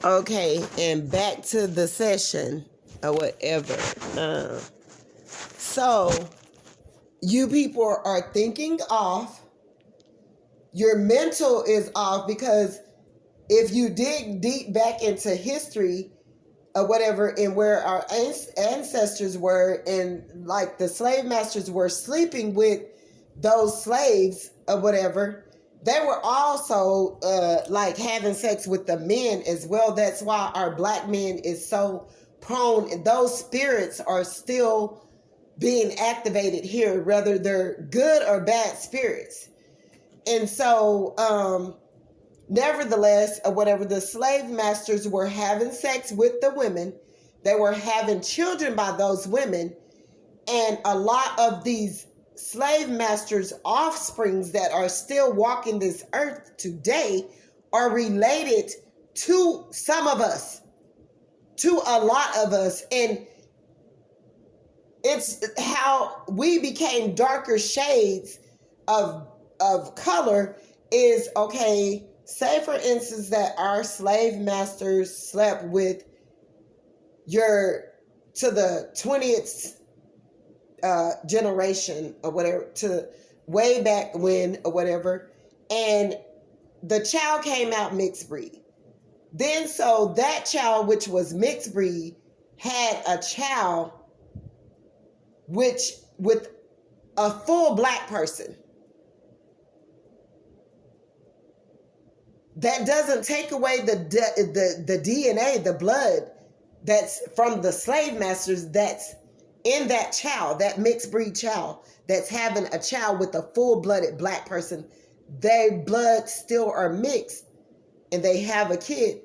Okay, and back to the session or whatever. So, you people are thinking off. Your mental is off because if you dig deep back into history or whatever, and where our ancestors were, and like the slave masters were sleeping with those slaves or whatever, they were also like having sex with the men as well. That's why our black men is so prone, and those spirits are still being activated here, whether they're good or bad spirits. And so nevertheless, or whatever, the slave masters were having sex with the women. They were having children by those women. And a lot of these slave masters' offsprings that are still walking this earth today are related to some of us, to a lot of us. And it's how we became darker shades of color is, okay, say for instance that our slave masters slept with your, to the 20th generation or whatever, to way back when or whatever, and the child came out mixed breed. Then so that child, which was mixed breed, had a child which with a full black person. That doesn't take away the DNA, the blood that's from the slave masters that's in that child, that mixed breed child that's having a child with a full-blooded black person. Their blood still are mixed and they have a kid.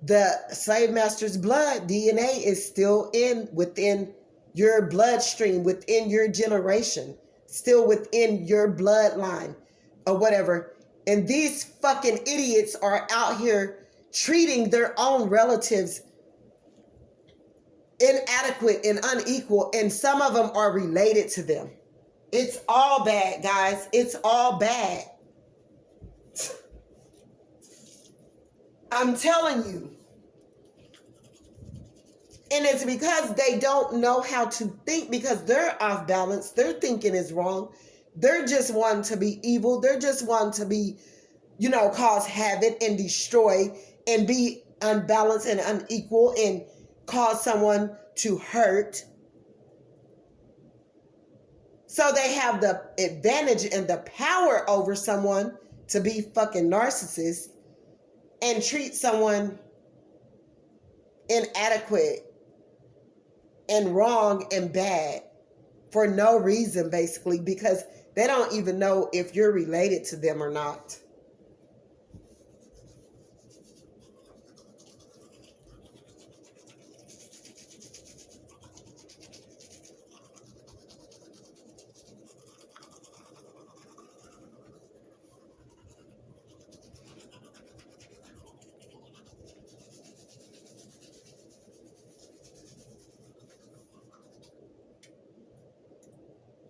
The slave master's blood DNA is still within your bloodstream, within your generation, still within your bloodline or whatever. And these fucking idiots are out here treating their own relatives inadequate and unequal, and some of them are related to them. It's all bad, guys. It's all bad. I'm telling you. And it's because they don't know how to think, because they're off balance. Their thinking is wrong. They're just wanting to be evil. They're just wanting to be, cause havoc and destroy and be unbalanced and unequal and cause someone to hurt. So they have the advantage and the power over someone to be fucking narcissists and treat someone inadequate and wrong and bad for no reason, basically, because they don't even know if you're related to them or not.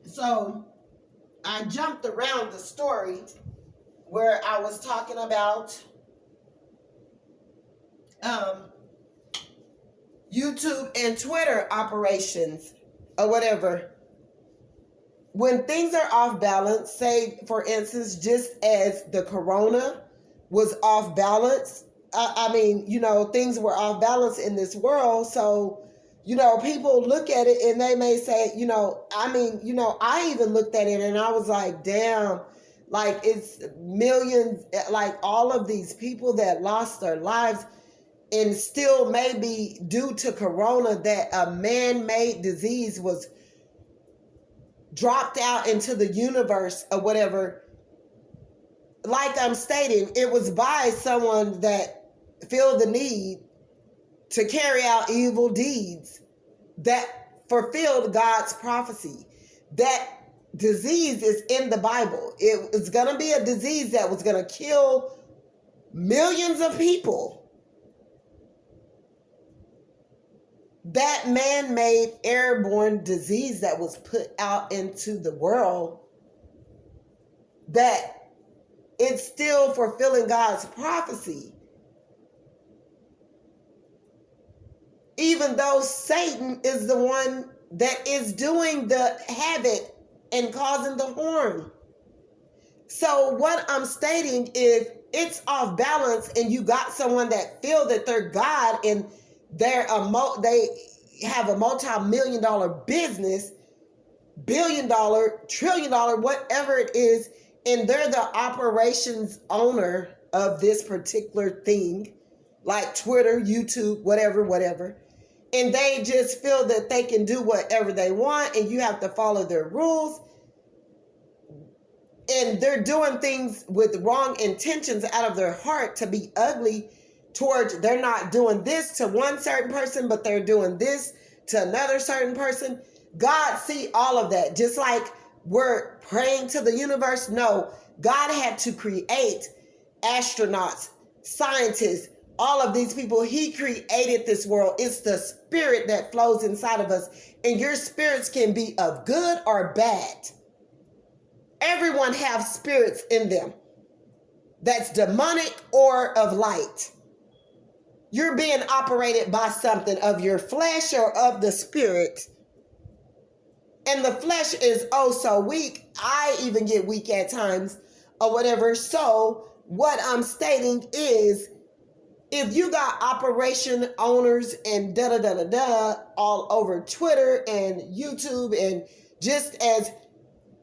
So I jumped around the story where I was talking about YouTube and Twitter operations or whatever. When things are off balance, say for instance, just as the corona was off balance, things were off balance in this world. So, people look at it and they may say, I even looked at it and I was like, damn, like it's millions, like all of these people that lost their lives, and still maybe due to corona, that a man-made disease was dropped out into the universe or whatever. Like I'm stating, it was by someone that feel the need to carry out evil deeds that fulfilled God's prophecy. That disease is in the Bible. It was going to be a disease that was going to kill millions of people. That man-made airborne disease that was put out into the world, that it's still fulfilling God's prophecy. even though Satan is the one that is doing the havoc and causing the harm. So what I'm stating is, it's off balance, and you got someone that feel that they're God and they have a multi-million-dollar business, billion-dollar, trillion-dollar, whatever it is, and they're the operations owner of this particular thing, like Twitter, YouTube, whatever. And they just feel that they can do whatever they want, and you have to follow their rules. And they're doing things with wrong intentions out of their heart to be ugly towards, they're not doing this to one certain person, but they're doing this to another certain person. God see all of that. Just like we're praying to the universe. No, God had to create astronauts, scientists, all of these people. He created this world. It's the spirit that flows inside of us. And your spirits can be of good or bad. Everyone have spirits in them that's demonic or of light. You're being operated by something of your flesh or of the spirit. And the flesh is oh so weak. I even get weak at times or whatever. So what I'm stating is, if you got operation owners and all over Twitter and YouTube, and just as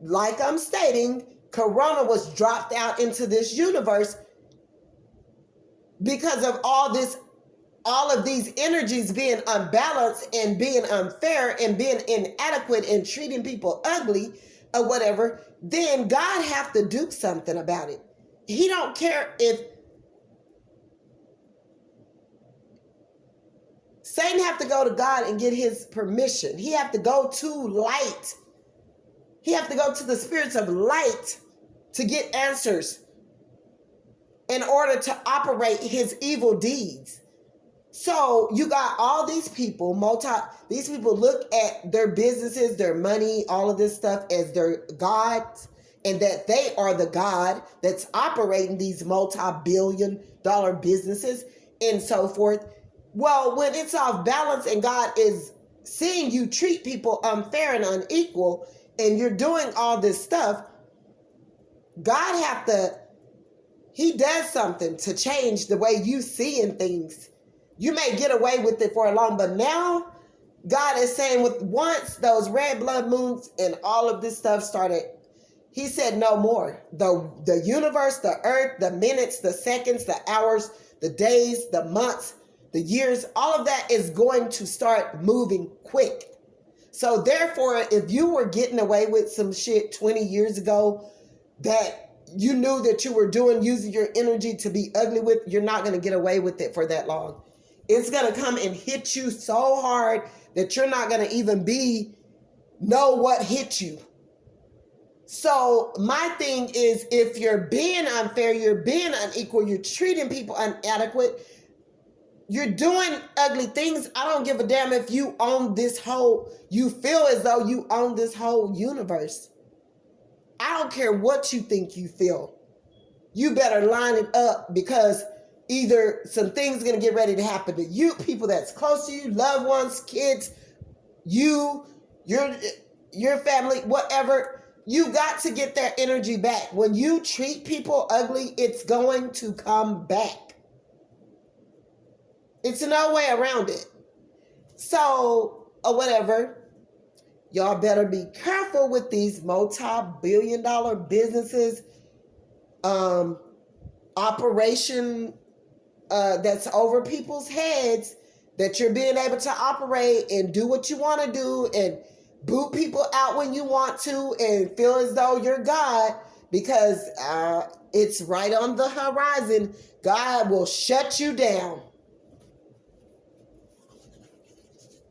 like I'm stating, Corona was dropped out into this universe because of all of these energies being unbalanced and being unfair and being inadequate and treating people ugly or whatever. Then God have to do something about it. He don't care if Satan have to go to God and get his permission. He have to go to light. He have to go to the spirits of light to get answers in order to operate his evil deeds. So you got all these people, these people look at their businesses, their money, all of this stuff as their gods, and that they are the God that's operating these multi-billion-dollar businesses and so forth. Well, when it's off balance and God is seeing you treat people unfair and unequal, and you're doing all this stuff, he does something to change the way you seeing things. You may get away with it for a long, but now God is saying, with once those red blood moons and all of this stuff started, he said no more. The universe, the earth, the minutes, the seconds, the hours, the days, the months, the years, all of that is going to start moving quick. So therefore, if you were getting away with some shit 20 years ago that you knew that you were doing, using your energy to be ugly with, you're not going to get away with it for that long. It's going to come and hit you so hard that you're not going to even know what hit you. So my thing is, if you're being unfair, you're being unequal, you're treating people inadequate, you're doing ugly things, I don't give a damn if you own you feel as though you own this whole universe. I don't care what you think you feel. You better line it up, because either some things are going to get ready to happen to you, people that's close to you, loved ones, kids, you, your family, whatever. You got to get that energy back. When you treat people ugly, it's going to come back. It's no way around it. So, or whatever, y'all better be careful with these multi-billion-dollar businesses, operation that's over people's heads, that you're being able to operate and do what you want to do and boot people out when you want to and feel as though you're God, because it's right on the horizon. God will shut you down.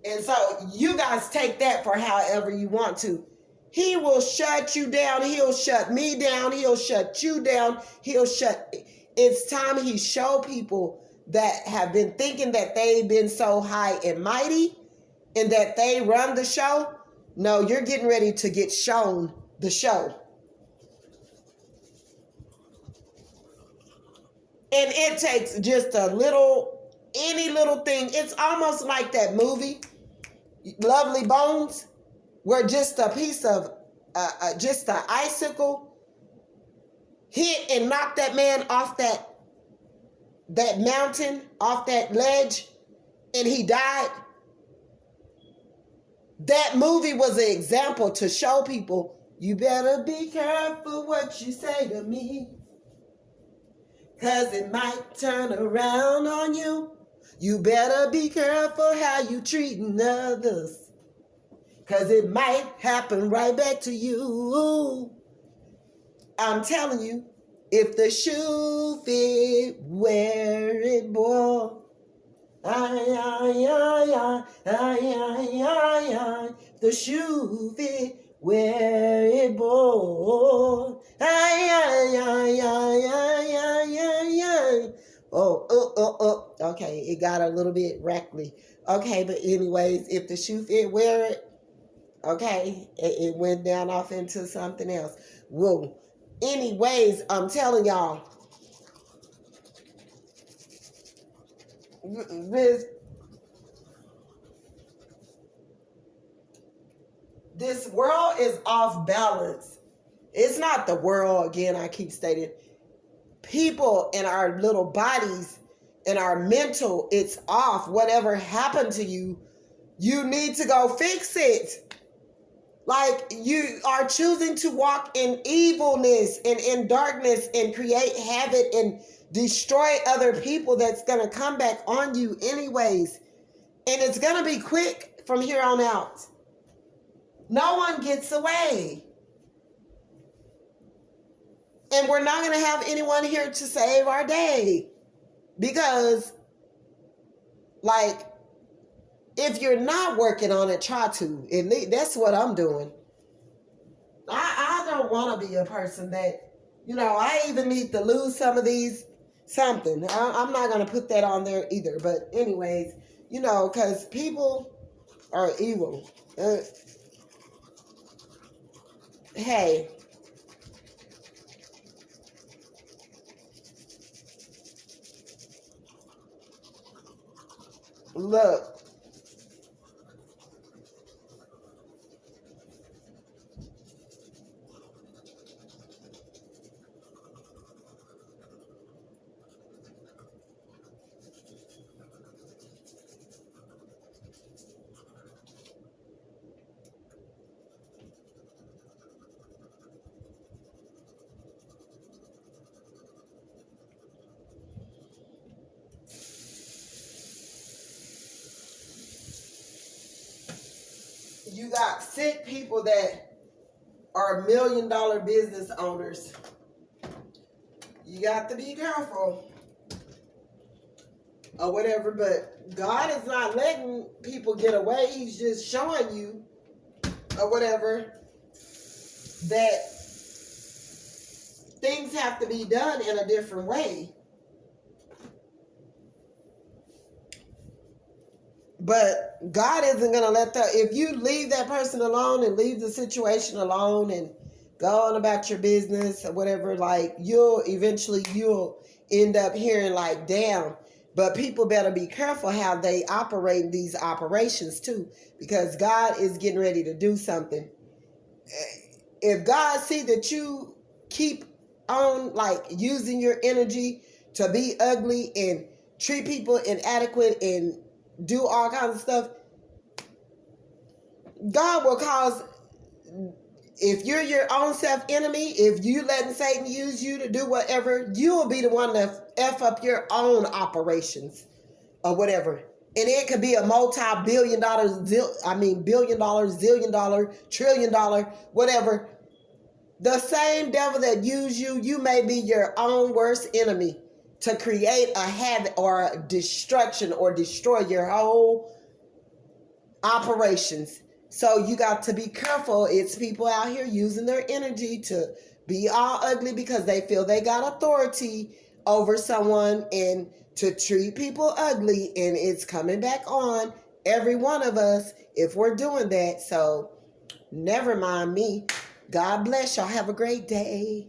And so you guys take that for however you want to. He will shut you down. He'll shut me down. He'll shut you down. It's time he show people that have been thinking that they've been so high and mighty and that they run the show. No, you're getting ready to get shown the show. And it takes just a little any little thing. It's almost like that movie, Lovely Bones, where just a piece of, just an icicle hit and knocked that man off that mountain, off that ledge, and he died. That movie was an example to show people, you better be careful what you say to me, because it might turn around on you. You better be careful how you treating others, because it might happen right back to you. I'm telling you, if the shoe fit, wear it, boy. Ay, ay, ay, ay, ay, ay, ay, ay. The shoe fit, wear it, boy. Ay, ay, ay, ay, ay, ay, ay, ay. Oh. Okay, it got a little bit rackly. Okay, but anyways, if the shoe fit, wear it. Okay, it went down off into something else. Whoa. Anyways, I'm telling y'all, this world is off balance. It's not the world, again, I keep stating. People in our little bodies, in our mental, it's off. Whatever happened to you, you need to go fix it. Like, you are choosing to walk in evilness and in darkness and create havoc and destroy other people. That's going to come back on you anyways. And it's going to be quick from here on out. No one gets away. And we're not going to have anyone here to save our day. Because, like, if you're not working on it, try to. At least that's what I'm doing. I don't want to be a person that, I even need to lose some of these something. I'm not going to put that on there either. But anyways, because people are evil. Hey. Look. You got sick people that are $1 million business owners. You got to be careful or whatever, but God is not letting people get away. He's just showing you or whatever that things have to be done in a different way. But God isn't going to let that, if you leave that person alone and leave the situation alone and go on about your business or whatever, like you'll end up hearing like, damn. But people better be careful how they operate these operations too, because God is getting ready to do something. If God see that you keep on like using your energy to be ugly and treat people inadequate and do all kinds of stuff, God will cause, if you're your own self enemy, if you letting Satan use you to do whatever, you will be the one to F up your own operations or whatever. And it could be a multi-billion dollar, billion dollar, zillion dollar, trillion dollar, whatever. The same devil that used you, you may be your own worst enemy to create a havoc or a destruction or destroy your whole operations. So you got to be careful. It's people out here using their energy to be all ugly because they feel they got authority over someone and to treat people ugly, and it's coming back on every one of us if we're doing that. So never mind me. God bless y'all. Have a great day.